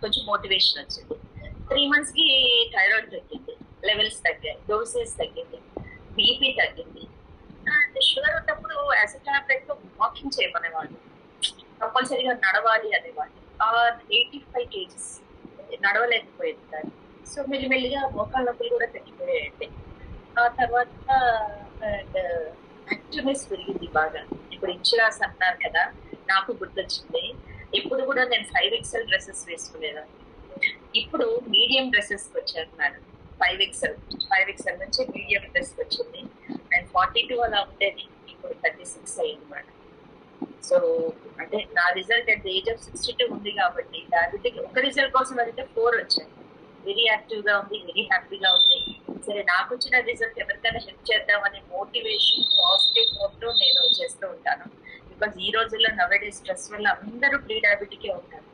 కొంచెం మోటివేషన్ వచ్చింది. 3 months కి థైరాయిడ్ తగ్గింది, లెవెల్స్ తగ్గాయి, డోసేజ్ తగ్గింది, బీపీ తగ్గింది. అండ్ షుగర్ ఉన్నప్పుడు యాసిడ్ తో వాకింగ్ చేయమనేవాళ్ళు, కంపల్సరీగా నడవాలి అనేవాళ్ళు. 85 kgs నడవలేకపోయేది దాన్ని. సో మెల్లిమెల్లిగా మోకాళ్ళ నొప్పులు కూడా తగ్గిపోయాయండి. ఆ తర్వాత యాక్టివ్నెస్ పెరిగింది బాగా. ఇప్పుడు ఇన్సురాన్స్ అంటున్నారు కదా, నాకు గుర్తొచ్చింది. ఎప్పుడు కూడా నేను 5XL డ్రెస్సెస్ వేసుకునేదాన్ని. ఇప్పుడు మీడియం డ్రెస్సెస్ వచ్చాను మేడం. 5XL నుంచి మీడియం డ్రెస్ వచ్చింది. అండ్ 42 అలా ఉండేది, ఇప్పుడు 36 అయింది మేడం. సో అంటే నా result at the age of 62 ఉంది కాబట్టి డయాబెటిక్ ఒక రిజల్ట్ కోసం అడిగితే 4 వచ్చాయి. వెరీ యాక్టివ్ గా ఉంది, వెరీ హ్యాపీగా ఉంది. సరే, నాకు వచ్చిన రిజల్ట్ ఎవరికైనా హెల్ప్ చేద్దాం అనే మోటివేషన్, పాజిటివ్ థాట్ నేను చేస్తూ ఉంటాను. బికాస్ ఈ రోజుల్లో నవేడే స్ట్రెస్ వల్ల అందరూ ప్రీ డయాబెటికే ఉంటారు.